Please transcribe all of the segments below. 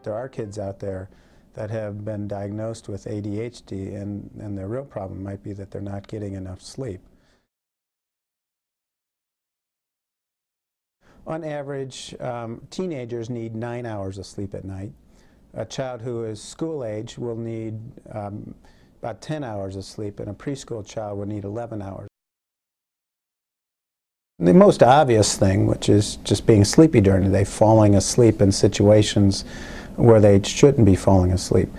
There are kids out there that have been diagnosed with ADHD, and their real problem might be that they're not getting enough sleep. On average, teenagers need 9 hours of sleep at night. A child who is school age will need about 10 hours of sleep, and a preschool child will need 11 hours. The most obvious thing, which is just being sleepy during the day, falling asleep in situations where they shouldn't be falling asleep.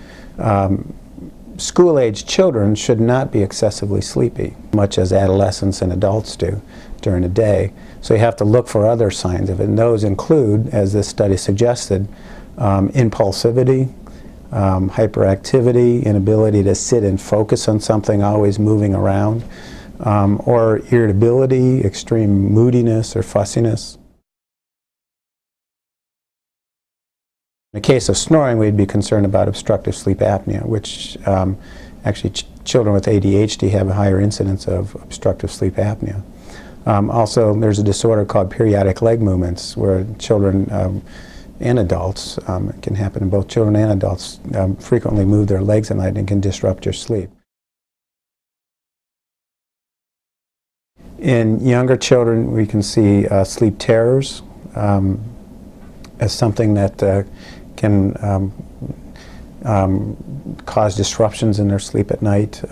School-age children should not be excessively sleepy, much as adolescents and adults do during the day. So you have to look for other signs of it, and those include, as this study suggested, impulsivity, hyperactivity, inability to sit and focus on something, always moving around, or irritability, extreme moodiness or fussiness. In the case of snoring, we'd be concerned about obstructive sleep apnea, which actually children with ADHD have a higher incidence of obstructive sleep apnea. Also, there's a disorder called periodic leg movements, where children and adults, it can happen in both children and adults, frequently move their legs at night and can disrupt your sleep. In younger children, we can see sleep terrors as something that can cause disruptions in their sleep at night.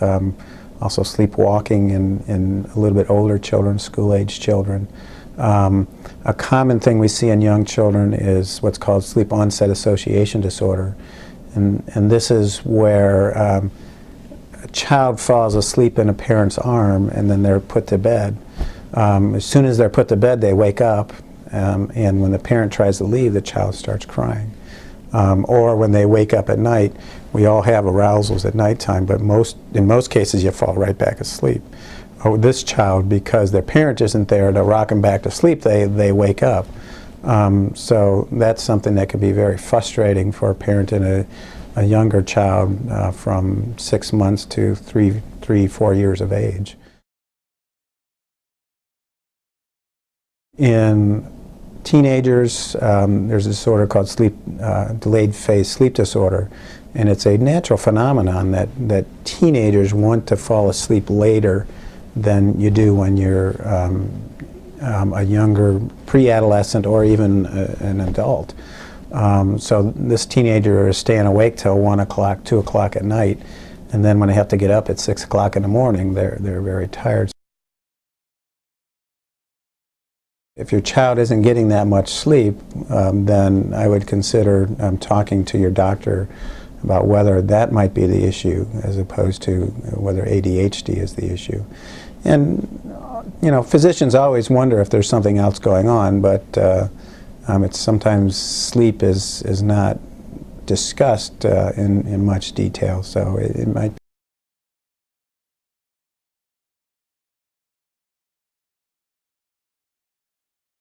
Also sleepwalking in a little bit older children, school-age children. A common thing we see in young children is what's called sleep onset association disorder. And this is where a child falls asleep in a parent's arm and then they're put to bed. As soon as they're put to bed, they wake up, and when the parent tries to leave, the child starts crying. Or when they wake up at night, we all have arousals at nighttime, but in most cases you fall right back asleep. Oh, this child, because their parent isn't there to rock them back to sleep, they wake up. So that's something that can be very frustrating for a parent and a younger child from 6 months to 4 years of age. In teenagers, there's a disorder called delayed phase sleep disorder, and it's a natural phenomenon that teenagers want to fall asleep later than you do when you're a younger pre-adolescent or even an adult. So this teenager is staying awake till 1 o'clock, 2 o'clock at night, and then when they have to get up at 6 o'clock in the morning, they're very tired. If your child isn't getting that much sleep, then I would consider talking to your doctor about whether that might be the issue as opposed to whether ADHD is the issue. And you know, physicians always wonder if there's something else going on, but it's sometimes sleep is not discussed in much detail, so it might be